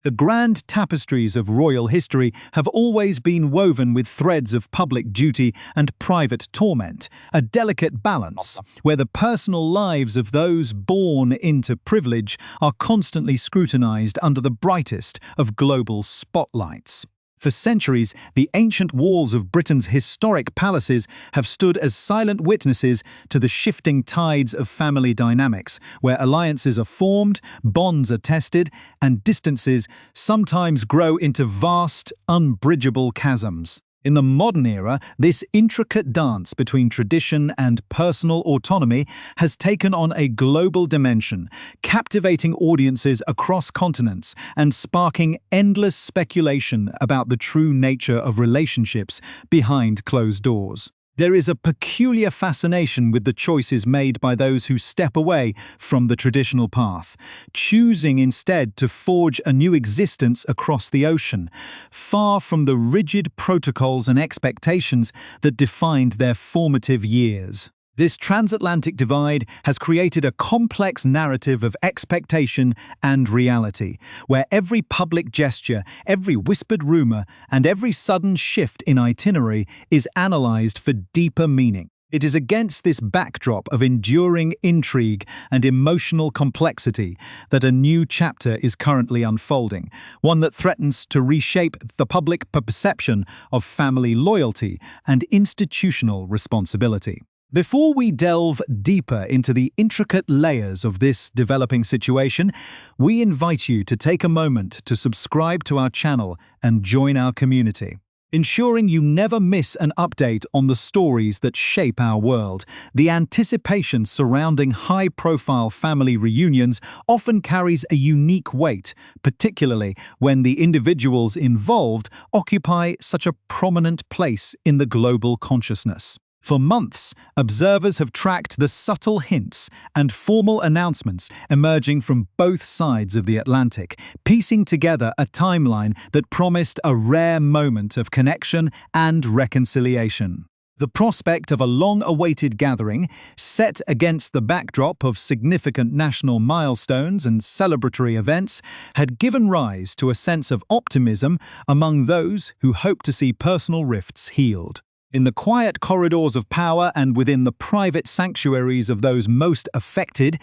The grand tapestries of royal history have always been woven with threads of public duty and private torment, a delicate balance where the personal lives of those born into privilege are constantly scrutinized under the brightest of global spotlights. For centuries, the ancient walls of Britain's historic palaces have stood as silent witnesses to the shifting tides of family dynamics, where alliances are formed, bonds are tested, and distances sometimes grow into vast, unbridgeable chasms. In the modern era, this intricate dance between tradition and personal autonomy has taken on a global dimension, captivating audiences across continents and sparking endless speculation about the true nature of relationships behind closed doors. There is a peculiar fascination with the choices made by those who step away from the traditional path, choosing instead to forge a new existence across the ocean, far from the rigid protocols and expectations that defined their formative years. This transatlantic divide has created a complex narrative of expectation and reality, where every public gesture, every whispered rumor, and every sudden shift in itinerary is analyzed for deeper meaning. It is against this backdrop of enduring intrigue and emotional complexity that a new chapter is currently unfolding, one that threatens to reshape the public perception of family loyalty and institutional responsibility. Before we delve deeper into the intricate layers of this developing situation, we invite you to take a moment to subscribe to our channel and join our community. Ensuring you never miss an update on the stories that shape our world, the anticipation surrounding high-profile family reunions often carries a unique weight, particularly when the individuals involved occupy such a prominent place in the global consciousness. For months, observers have tracked the subtle hints and formal announcements emerging from both sides of the Atlantic, piecing together a timeline that promised a rare moment of connection and reconciliation. The prospect of a long-awaited gathering, set against the backdrop of significant national milestones and celebratory events, had given rise to a sense of optimism among those who hope to see personal rifts healed. In the quiet corridors of power and within the private sanctuaries of those most affected,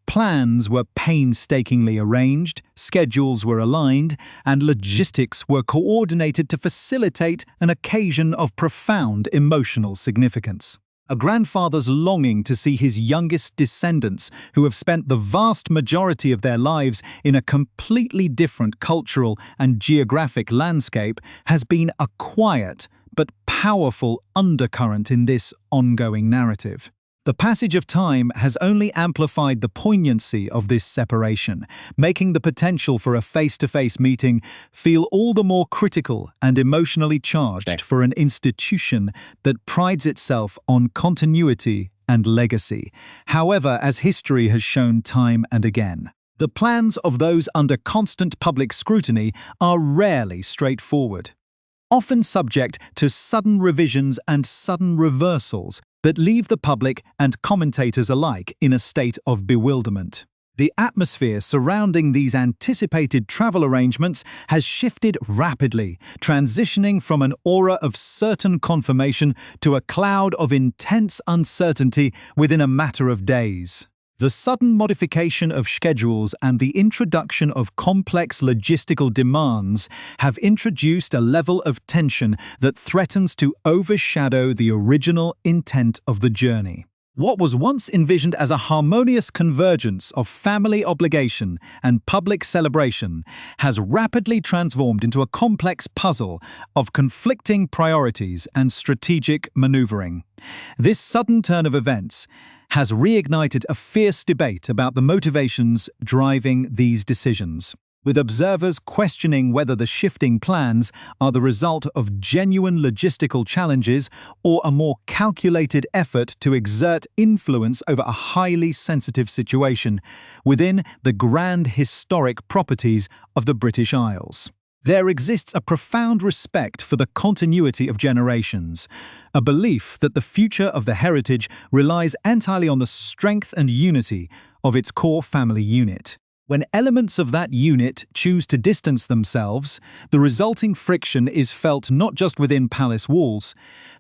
plans were painstakingly arranged, schedules were aligned, and logistics were coordinated to facilitate an occasion of profound emotional significance. A grandfather's longing to see his youngest descendants, who have spent the vast majority of their lives in a completely different cultural and geographic landscape, has been a quiet but powerful undercurrent in this ongoing narrative. The passage of time has only amplified the poignancy of this separation, making the potential for a face-to-face meeting feel all the more critical and emotionally charged for an institution that prides itself on continuity and legacy. However, as history has shown time and again, the plans of those under constant public scrutiny are rarely straightforward, often subject to sudden revisions and sudden reversals that leave the public and commentators alike in a state of bewilderment. The atmosphere surrounding these anticipated travel arrangements has shifted rapidly, transitioning from an aura of certain confirmation to a cloud of intense uncertainty within a matter of days. The sudden modification of schedules and the introduction of complex logistical demands have introduced a level of tension that threatens to overshadow the original intent of the journey. What was once envisioned as a harmonious convergence of family obligation and public celebration has rapidly transformed into a complex puzzle of conflicting priorities and strategic maneuvering. This sudden turn of events has reignited a fierce debate about the motivations driving these decisions, with observers questioning whether the shifting plans are the result of genuine logistical challenges or a more calculated effort to exert influence over a highly sensitive situation within the grand historic properties of the British Isles. There exists a profound respect for the continuity of generations, a belief that the future of the heritage relies entirely on the strength and unity of its core family unit. When elements of that unit choose to distance themselves, the resulting friction is felt not just within palace walls,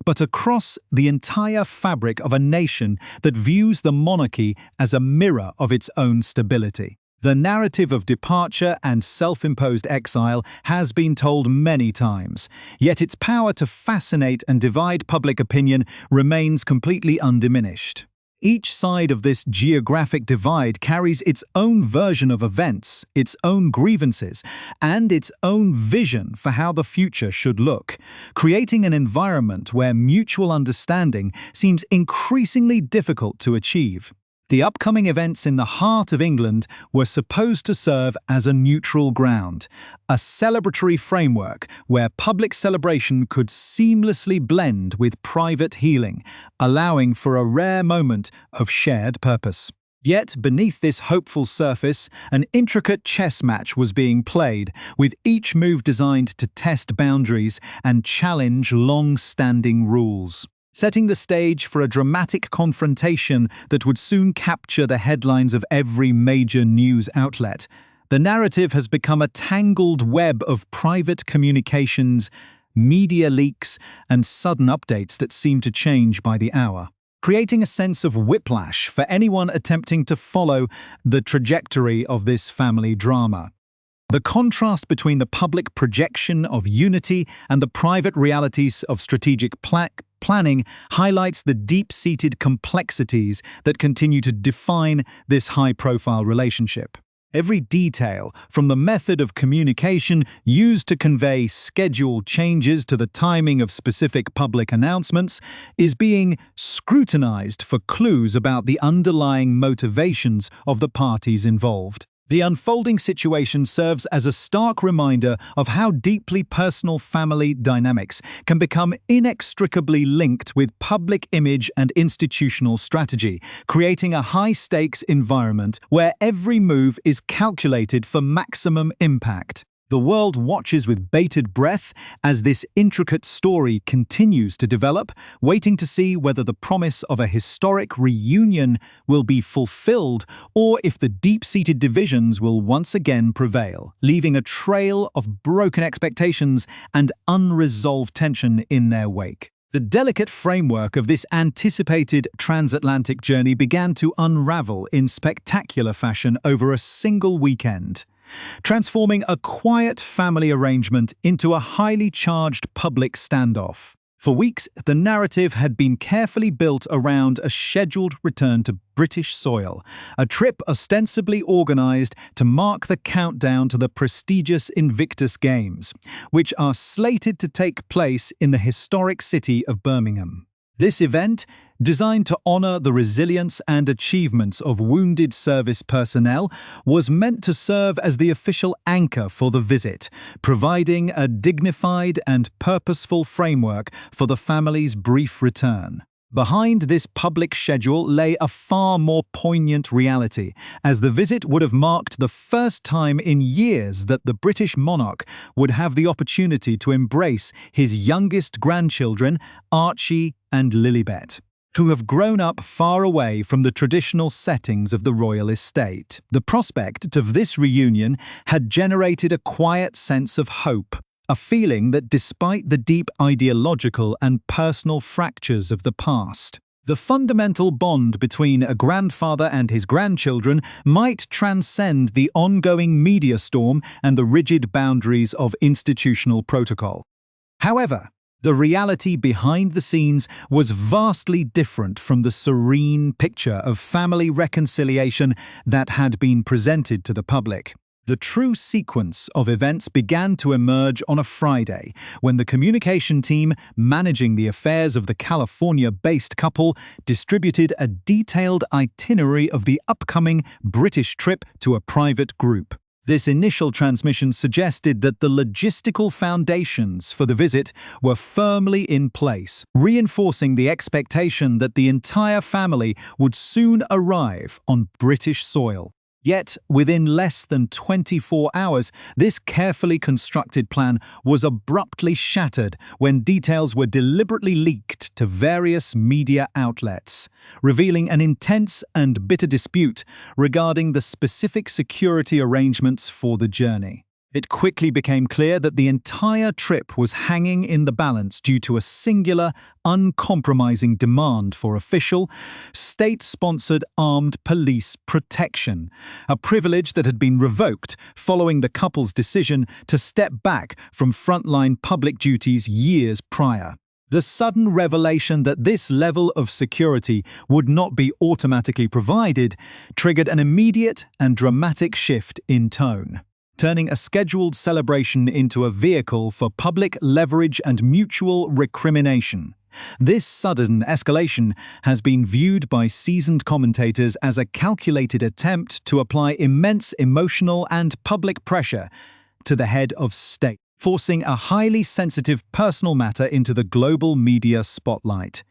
but across the entire fabric of a nation that views the monarchy as a mirror of its own stability. The narrative of departure and self-imposed exile has been told many times, yet its power to fascinate and divide public opinion remains completely undiminished. Each side of this geographic divide carries its own version of events, its own grievances, and its own vision for how the future should look, creating an environment where mutual understanding seems increasingly difficult to achieve. The upcoming events in the heart of England were supposed to serve as a neutral ground, a celebratory framework where public celebration could seamlessly blend with private healing, allowing for a rare moment of shared purpose. Yet, beneath this hopeful surface, an intricate chess match was being played, with each move designed to test boundaries and challenge long-standing rules, setting the stage for a dramatic confrontation that would soon capture the headlines of every major news outlet. The narrative has become a tangled web of private communications, media leaks, and sudden updates that seem to change by the hour, creating a sense of whiplash for anyone attempting to follow the trajectory of this family drama. The contrast between the public projection of unity and the private realities of strategic planning highlights the deep-seated complexities that continue to define this high-profile relationship. Every detail, from the method of communication used to convey scheduled changes to the timing of specific public announcements, is being scrutinized for clues about the underlying motivations of the parties involved. The unfolding situation serves as a stark reminder of how deeply personal family dynamics can become inextricably linked with public image and institutional strategy, creating a high-stakes environment where every move is calculated for maximum impact. The world watches with bated breath as this intricate story continues to develop, waiting to see whether the promise of a historic reunion will be fulfilled or if the deep-seated divisions will once again prevail, leaving a trail of broken expectations and unresolved tension in their wake. The delicate framework of this anticipated transatlantic journey began to unravel in spectacular fashion over a single weekend, transforming a quiet family arrangement into a highly charged public standoff. For weeks, the narrative had been carefully built around a scheduled return to British soil, a trip ostensibly organised to mark the countdown to the prestigious Invictus Games, which are slated to take place in the historic city of Birmingham. This event, designed to honour the resilience and achievements of wounded service personnel, was meant to serve as the official anchor for the visit, providing a dignified and purposeful framework for the family's brief return. Behind this public schedule lay a far more poignant reality, as the visit would have marked the first time in years that the British monarch would have the opportunity to embrace his youngest grandchildren, Archie and Lilibet, who have grown up far away from the traditional settings of the royal estate. The prospect of this reunion had generated a quiet sense of hope, a feeling that despite the deep ideological and personal fractures of the past, the fundamental bond between a grandfather and his grandchildren might transcend the ongoing media storm and the rigid boundaries of institutional protocol. However, the reality behind the scenes was vastly different from the serene picture of family reconciliation that had been presented to the public. The true sequence of events began to emerge on a Friday, when the communication team managing the affairs of the California-based couple distributed a detailed itinerary of the upcoming British trip to a private group. This initial transmission suggested that the logistical foundations for the visit were firmly in place, reinforcing the expectation that the entire family would soon arrive on British soil. Yet, within less than 24 hours, this carefully constructed plan was abruptly shattered when details were deliberately leaked to various media outlets, revealing an intense and bitter dispute regarding the specific security arrangements for the journey. It quickly became clear that the entire trip was hanging in the balance due to a singular, uncompromising demand for official, state-sponsored armed police protection, a privilege that had been revoked following the couple's decision to step back from frontline public duties years prior. The sudden revelation that this level of security would not be automatically provided triggered an immediate and dramatic shift in tone, turning a scheduled celebration into a vehicle for public leverage and mutual recrimination. This sudden escalation has been viewed by seasoned commentators as a calculated attempt to apply immense emotional and public pressure to the head of state, forcing a highly sensitive personal matter into the global media spotlight.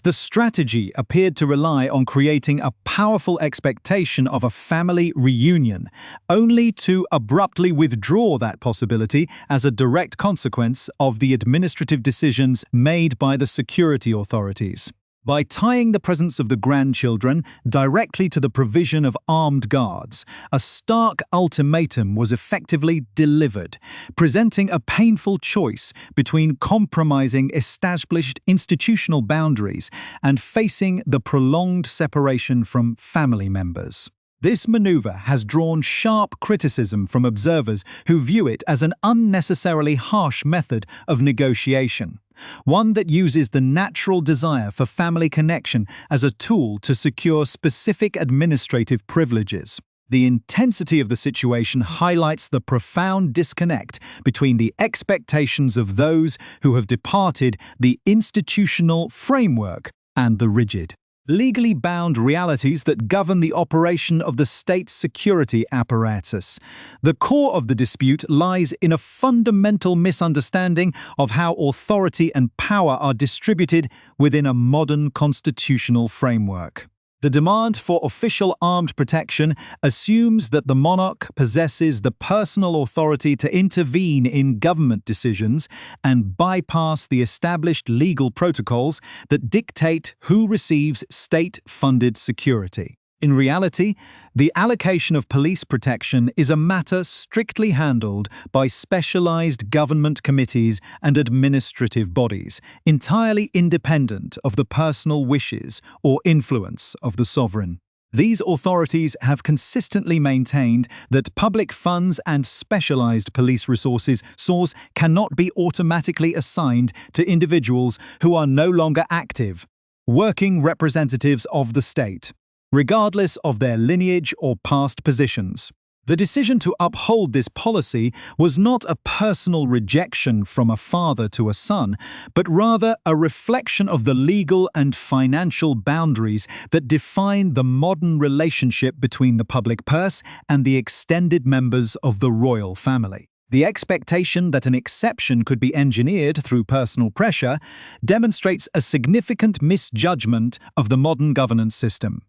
The strategy appeared to rely on creating a powerful expectation of a family reunion, only to abruptly withdraw that possibility as a direct consequence of the administrative decisions made by the security authorities. By tying the presence of the grandchildren directly to the provision of armed guards, a stark ultimatum was effectively delivered, presenting a painful choice between compromising established institutional boundaries and facing the prolonged separation from family members. This maneuver has drawn sharp criticism from observers who view it as an unnecessarily harsh method of negotiation, one that uses the natural desire for family connection as a tool to secure specific administrative privileges. The intensity of the situation highlights the profound disconnect between the expectations of those who have departed the institutional framework and the rigid, legally bound realities that govern the operation of the state's security apparatus. The core of the dispute lies in a fundamental misunderstanding of how authority and power are distributed within a modern constitutional framework. The demand for official armed protection assumes that the monarch possesses the personal authority to intervene in government decisions and bypass the established legal protocols that dictate who receives state-funded security. In reality, the allocation of police protection is a matter strictly handled by specialized government committees and administrative bodies, entirely independent of the personal wishes or influence of the sovereign. These authorities have consistently maintained that public funds and specialized police resources cannot be automatically assigned to individuals who are no longer active, working representatives of the state, regardless of their lineage or past positions. The decision to uphold this policy was not a personal rejection from a father to a son, but rather a reflection of the legal and financial boundaries that define the modern relationship between the public purse and the extended members of the royal family. The expectation that an exception could be engineered through personal pressure demonstrates a significant misjudgment of the modern governance system,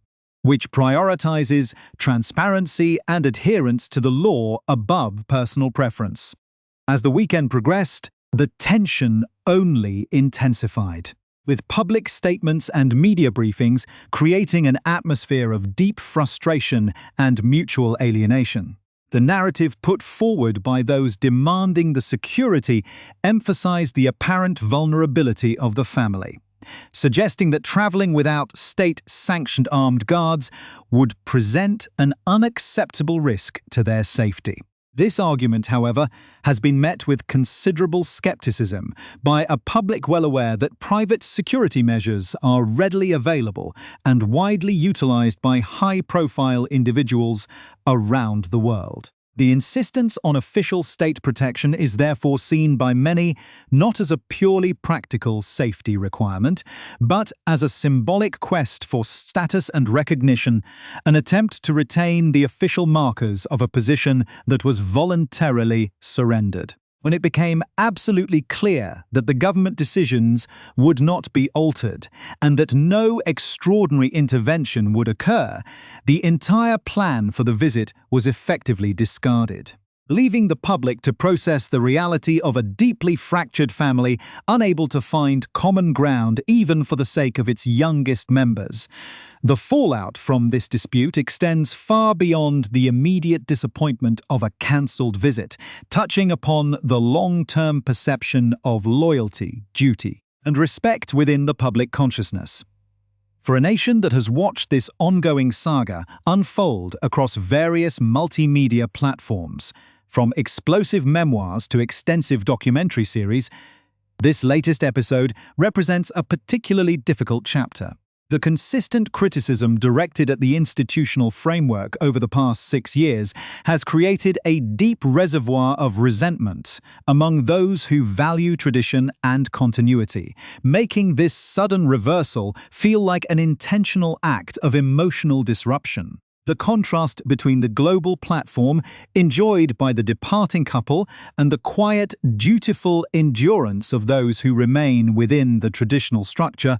which prioritizes transparency and adherence to the law above personal preference. As the weekend progressed, the tension only intensified, with public statements and media briefings creating an atmosphere of deep frustration and mutual alienation. The narrative put forward by those demanding the security emphasized the apparent vulnerability of the family, suggesting that traveling without state-sanctioned armed guards would present an unacceptable risk to their safety. This argument, however, has been met with considerable skepticism by a public well aware that private security measures are readily available and widely utilized by high-profile individuals around the world. The insistence on official state protection is therefore seen by many not as a purely practical safety requirement, but as a symbolic quest for status and recognition, an attempt to retain the official markers of a position that was voluntarily surrendered. when it became absolutely clear that the government decisions would not be altered and that no extraordinary intervention would occur, the entire plan for the visit was effectively discarded, leaving the public to process the reality of a deeply fractured family unable to find common ground even for the sake of its youngest members. The fallout from this dispute extends far beyond the immediate disappointment of a cancelled visit, touching upon the long-term perception of loyalty, duty, and respect within the public consciousness. For a nation that has watched this ongoing saga unfold across various multimedia platforms, from explosive memoirs to extensive documentary series, this latest episode represents a particularly difficult chapter. The consistent criticism directed at the institutional framework over the past 6 years has created a deep reservoir of resentment among those who value tradition and continuity, making this sudden reversal feel like an intentional act of emotional disruption. The contrast between the global platform enjoyed by the departing couple and the quiet, dutiful endurance of those who remain within the traditional structure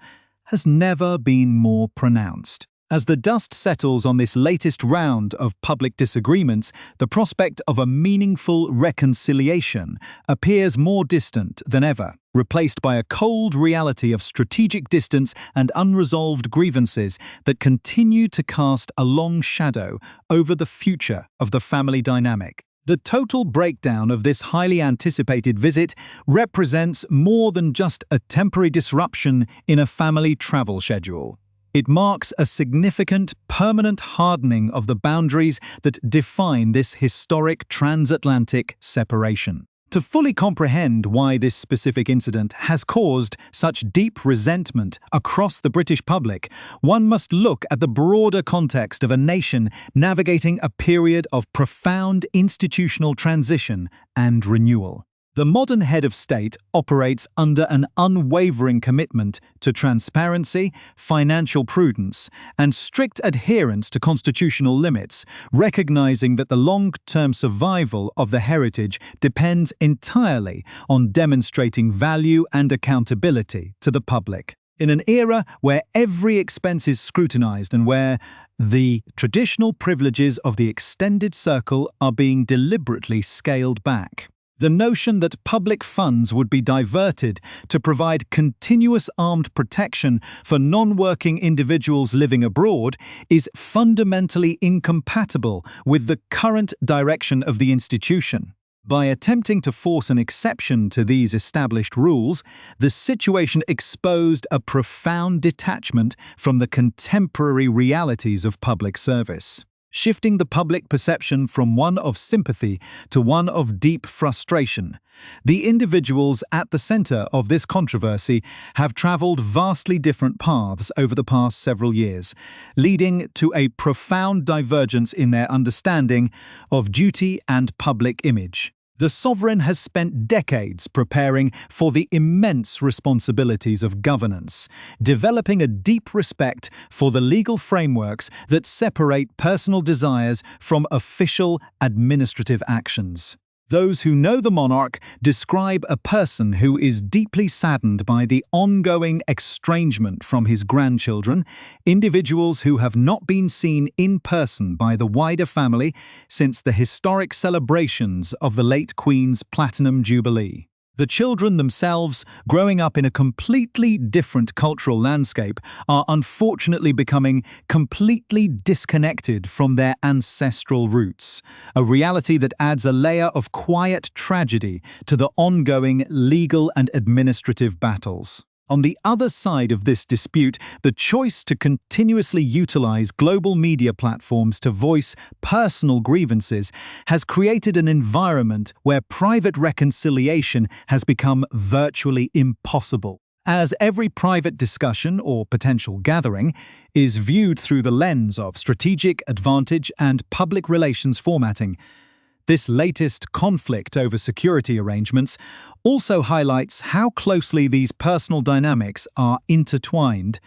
has never been more pronounced. As the dust settles on this latest round of public disagreements, the prospect of a meaningful reconciliation appears more distant than ever, replaced by a cold reality of strategic distance and unresolved grievances that continue to cast a long shadow over the future of the family dynamic. The total breakdown of this highly anticipated visit represents more than just a temporary disruption in a family travel schedule. It marks a significant, permanent hardening of the boundaries that define this historic transatlantic separation. To fully comprehend why this specific incident has caused such deep resentment across the British public, one must look at the broader context of a nation navigating a period of profound institutional transition and renewal. The modern head of state operates under an unwavering commitment to transparency, financial prudence, and strict adherence to constitutional limits, recognizing that the long-term survival of the heritage depends entirely on demonstrating value and accountability to the public. In an era where every expense is scrutinized and where the traditional privileges of the extended circle are being deliberately scaled back, the notion that public funds would be diverted to provide continuous armed protection for non-working individuals living abroad is fundamentally incompatible with the current direction of the institution. By attempting to force an exception to these established rules, the situation exposed a profound detachment from the contemporary realities of public service, shifting the public perception from one of sympathy to one of deep frustration. The individuals at the center of this controversy have traveled vastly different paths over the past several years, leading to a profound divergence in their understanding of duty and public image. The sovereign has spent decades preparing for the immense responsibilities of governance, developing a deep respect for the legal frameworks that separate personal desires from official administrative actions. Those who know the monarch describe a person who is deeply saddened by the ongoing estrangement from his grandchildren, individuals who have not been seen in person by the wider family since the historic celebrations of the late Queen's Platinum Jubilee. The children themselves, growing up in a completely different cultural landscape, are unfortunately becoming completely disconnected from their ancestral roots, a reality that adds a layer of quiet tragedy to the ongoing legal and administrative battles. On the other side of this dispute, the choice to continuously utilize global media platforms to voice personal grievances has created an environment where private reconciliation has become virtually impossible, as every private discussion or potential gathering is viewed through the lens of strategic advantage and public relations formatting. This latest conflict over security arrangements also highlights how closely these personal dynamics are intertwined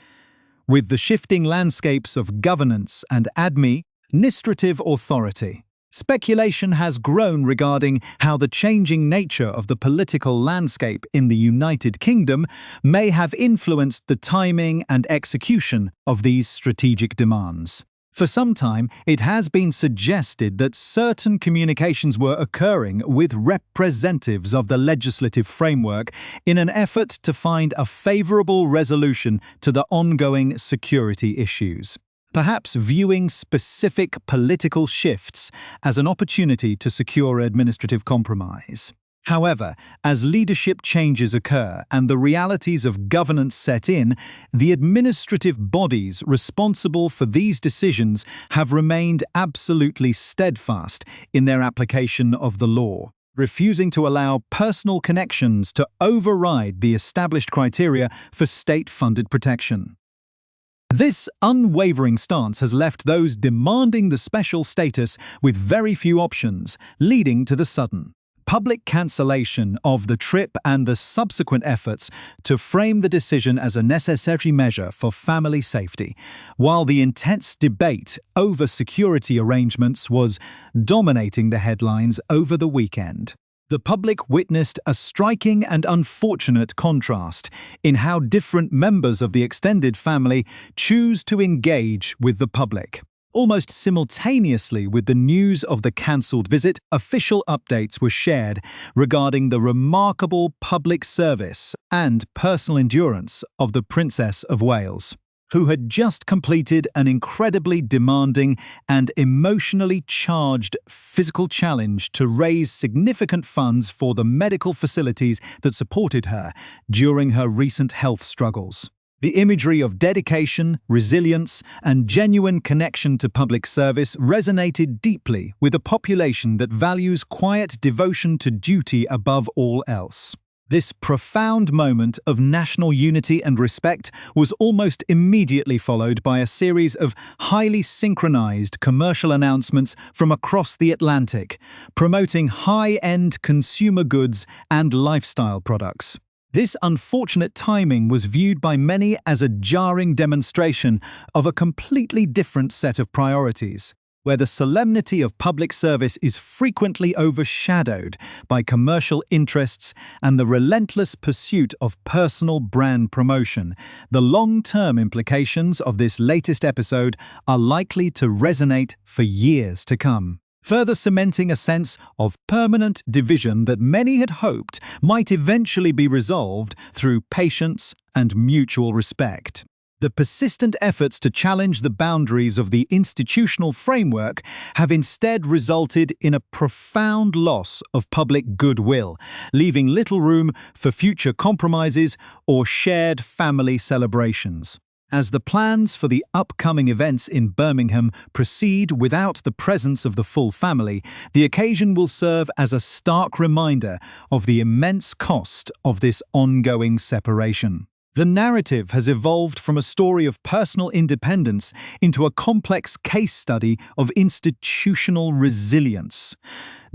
with the shifting landscapes of governance and administrative authority. Speculation has grown regarding how the changing nature of the political landscape in the United Kingdom may have influenced the timing and execution of these strategic demands. For some time, it has been suggested that certain communications were occurring with representatives of the legislative framework in an effort to find a favourable resolution to the ongoing security issues, perhaps viewing specific political shifts as an opportunity to secure administrative compromise. However, as leadership changes occur and the realities of governance set in, the administrative bodies responsible for these decisions have remained absolutely steadfast in their application of the law, refusing to allow personal connections to override the established criteria for state-funded protection. This unwavering stance has left those demanding the special status with very few options, leading to the sudden public cancellation of the trip and the subsequent efforts to frame the decision as a necessary measure for family safety, while the intense debate over security arrangements was dominating the headlines over the weekend. The public witnessed a striking and unfortunate contrast in how different members of the extended family choose to engage with the public. Almost simultaneously with the news of the cancelled visit, official updates were shared regarding the remarkable public service and personal endurance of the Princess of Wales, who had just completed an incredibly demanding and emotionally charged physical challenge to raise significant funds for the medical facilities that supported her during her recent health struggles. The imagery of dedication, resilience, and genuine connection to public service resonated deeply with a population that values quiet devotion to duty above all else. This profound moment of national unity and respect was almost immediately followed by a series of highly synchronized commercial announcements from across the Atlantic, promoting high-end consumer goods and lifestyle products. This unfortunate timing was viewed by many as a jarring demonstration of a completely different set of priorities, where the solemnity of public service is frequently overshadowed by commercial interests and the relentless pursuit of personal brand promotion. The long-term implications of this latest episode are likely to resonate for years to come, further cementing a sense of permanent division that many had hoped might eventually be resolved through patience and mutual respect. The persistent efforts to challenge the boundaries of the institutional framework have instead resulted in a profound loss of public goodwill, leaving little room for future compromises or shared family celebrations. As the plans for the upcoming events in Birmingham proceed without the presence of the full family, the occasion will serve as a stark reminder of the immense cost of this ongoing separation. The narrative has evolved from a story of personal independence into a complex case study of institutional resilience,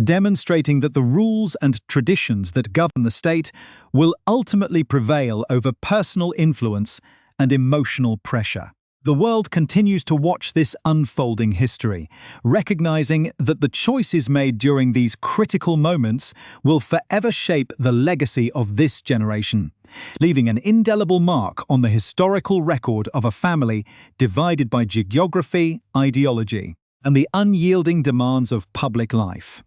demonstrating that the rules and traditions that govern the state will ultimately prevail over personal influence and emotional pressure. The world continues to watch this unfolding history, recognizing that the choices made during these critical moments will forever shape the legacy of this generation, leaving an indelible mark on the historical record of a family divided by geography, ideology, and the unyielding demands of public life.